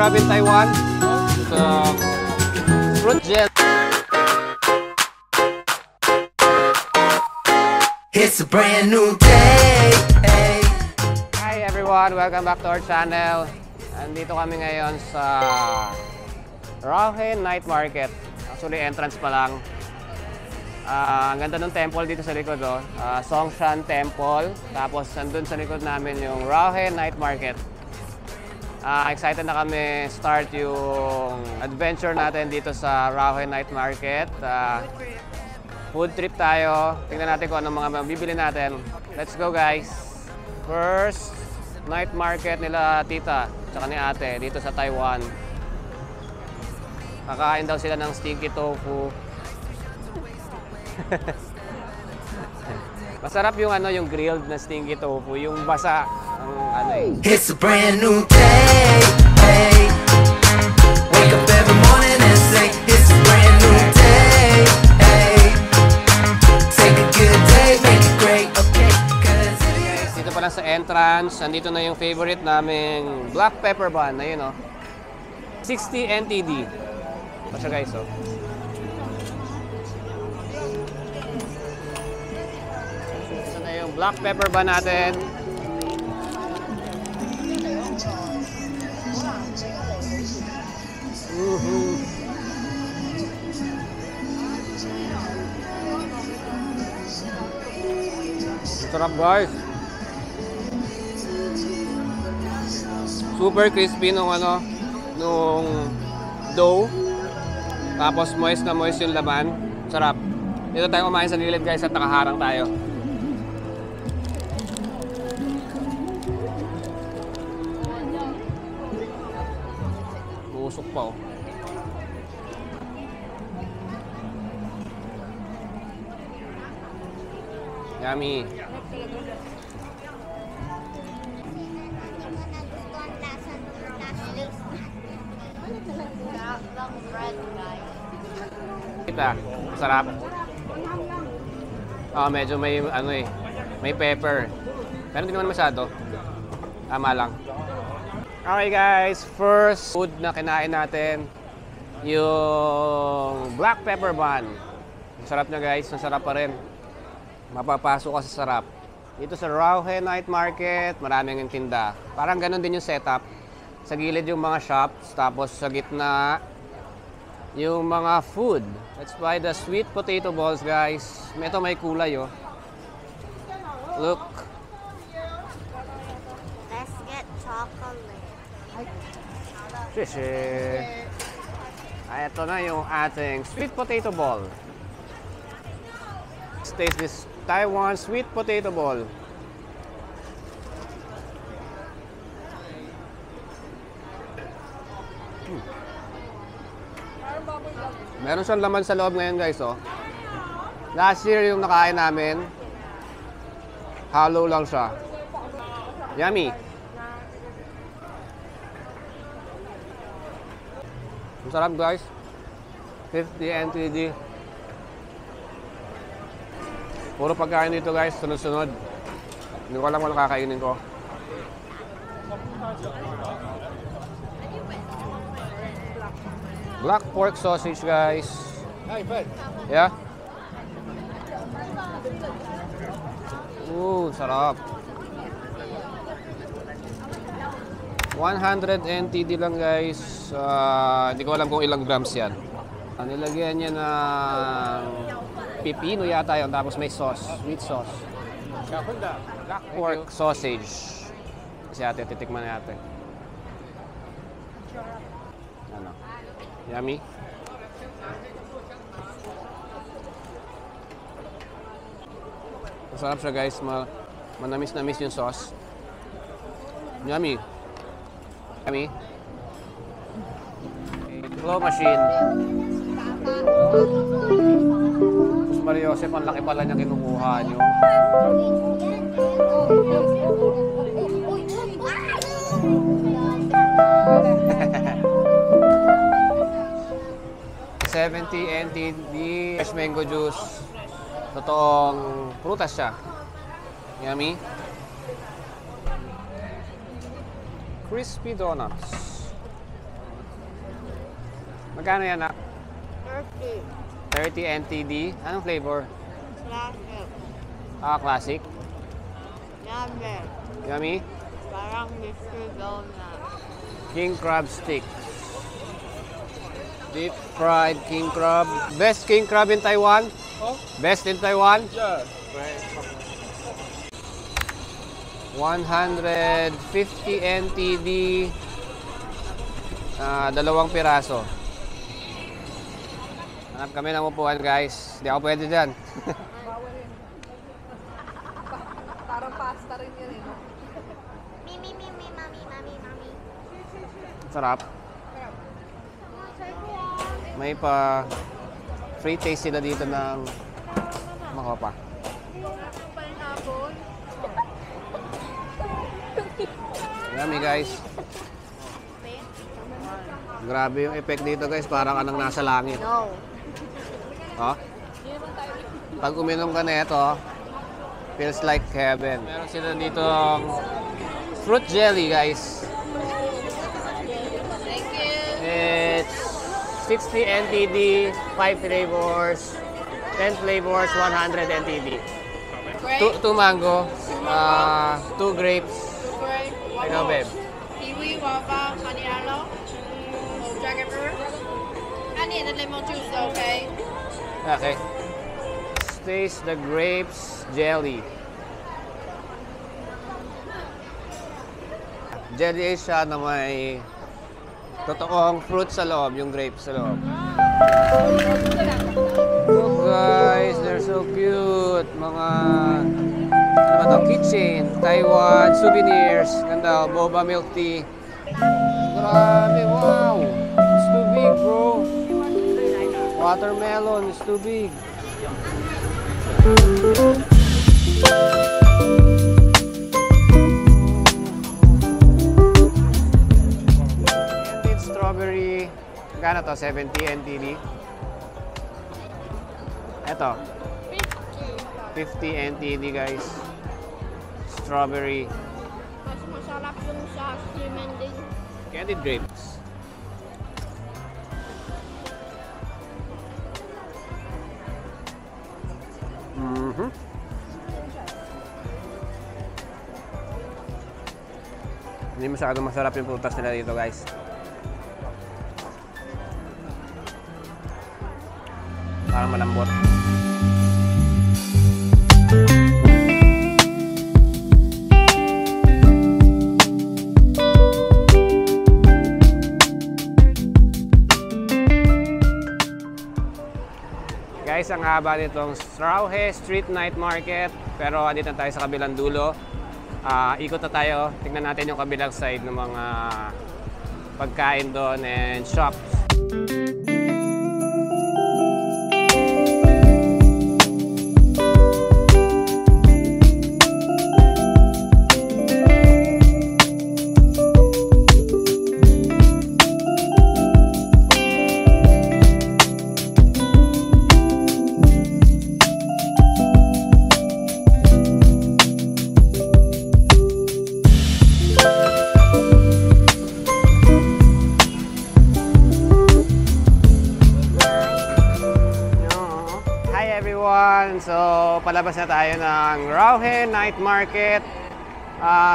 grab in Taiwan. It's fruit gel. It's a brand new day. Hi everyone, welcome back to our channel. Andito kami ngayon sa Rauhen Night Market. Actually, entrance pa lang. Ang ganda ng temple dito sa likod, oh. Songshan Temple. Tapos, nandun sa likod namin yung Rauhen Night Market. Excited na kami start yung adventure natin dito sa Rauhen Night Market. Food trip tayo. Tingnan natin kung anong mga mabibili natin. Let's go, guys! First, night market nila tita tsaka ni ate dito sa Taiwan. Kakain daw sila ng stinky tofu. Masarap yung yung grilled na stinky tofu, yung basa ang It's a brand new day. Wake up every morning and say it's a brand new day. Take a good day, make it great, okay? Dito pa lang sa entrance, nandito na yung favorite naming black pepper bun. Ayun, oh. 60 NTD. Ito siya, guys, oh. Ito na yung black pepper bun natin. Sarap, guys. Super crispy nung nung dough. Tapos moist na moist yung laman. Sarap. Dito tayo kumain sa gilid, guys, at nakaharang tayo. Usok pa, oh. Yummy. Kita, sarap. Medyo may may pepper. Pero hindi naman masyado. Tama lang. Okay, guys, first food na kinain natin, yung black pepper bun. Ang sarap na, guys, ang sarap pa rin. Mapapasok ka sa sarap. Dito sa Rauhen Night Market, maraming yung tinda. Parang ganun din yung setup. Sa gilid yung mga shops, tapos sa gitna yung mga food. Let's buy the sweet potato balls, guys. Ito may kulay, oh. Look. Let's get chocolate. Shishi. Ito na yung ating sweet potato ball. Let's taste this Taiwan sweet potato ball. Meron siyang laman sa loob ngayon, guys, oh. Last year yung nakain namin, hollow lang siya. Yummy. Ang sarap, guys. 50 NTD. Puro pagkain dito, guys, sunod-sunod. Hindi ko alam kung kakainin ko. Black pork sausage, guys. Yeah? Ooh, sarap. 100 NTD lang, guys. Hindi ko alam kung ilang grams yan. Nilagyan niya ng pipino yata yun, tapos may sauce, sweet sauce. Black pork sausage. Kasi ate, titikman natin. Ano? Yummy. Masarap siya, guys. Manamis-namis yung sauce. Yummy. Yummy. Claw machine. Maria Joseph, ang laki pala niya kinukuha nyo. $70 NTD fresh mango juice. Totoong prutas siya. Yummy. Crispy donuts. Magkano yan, nak? 30. 30 NTD. Anong flavor? Classic. Classic. Yummy. Yummy. Parang mystery donut. King crab stick. Deep fried king crab. Best king crab in Taiwan? Oh? Best in Taiwan? Yeah. 150 NTD. Dalawang piraso. Hanap kami ng upuan, guys. Hindi ako pwede dyan. Parang pasta rin yun, eh, no? Mami. Sarap. May pa free taste sila dito ng makopa. Pineapple. Yummy, guys. Grabe yung effect dito, guys. Parang anong nasa langit. No. Oh? Pag uminom ka na ito, feels like heaven. Meron sila dito fruit jelly, guys. Thank you. It's 60 NTD, 5 flavors, 10 flavors, 100 NTD. Grape. 2 mango, 2 grapes. Grape. Ikaw, babe. Kiwi, guava, honey aloe, dragon fruit. I need the lemon juice, okay? Okay. Taste the grapes jelly. Jelly siya na may totoong fruit sa loob, yung grapes sa loob. Look guys, they're so cute. Mga, ano ba ito? Kitchen, Taiwan, souvenirs. Ganda, boba milk tea. Grabe, wow! It's too big, bro. Watermelon is too big. Candied strawberry. Magkano to? 70 NTD. Ito. 50 NTD, guys. Strawberry. Mas masarap yung sa streamen din. Candied grapes. Hindi masyadong masarap yung prutas nila dito, guys. Parang malambot. Guys, ang haba nitong Strauhe Street Night Market. Pero andito na tayo sa kabilang dulo. Ikot na tayo. Tingnan natin yung kabilang side ng mga pagkain doon and shops. So, palabas na tayo ng Rauhe Night Market.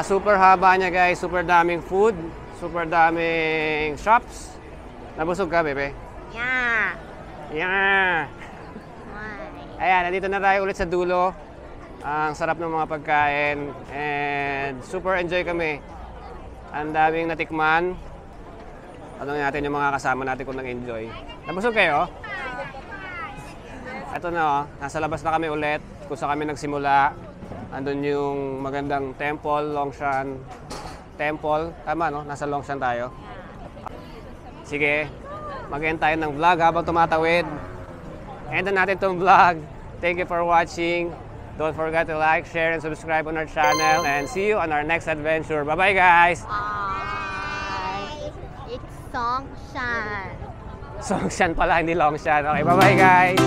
Super haba niya, guys. Super daming food. Super daming shops. Nabusog ka, bebe? Yeah. Yeah! Why? Ayan, nandito na tayo ulit sa dulo. Ang sarap ng mga pagkain. And super enjoy kami. Ang daming natikman. Tanungin natin yung mga kasama natin kung nag-enjoy. Nabusog kayo? Ito na, nasa labas na kami ulit kung saan kami nagsimula. Andun yung magandang temple, Longshan Temple. Tama, no? Nasa Longshan tayo. Sige, mag-end tayo ng vlog habang tumatawid. End na natin itong vlog. Thank you for watching. Don't forget to like, share, and subscribe on our channel. And see you on our next adventure. Bye-bye, guys! Bye. It's Songshan. Songshan pala, hindi Longshan. Okay, bye-bye, guys!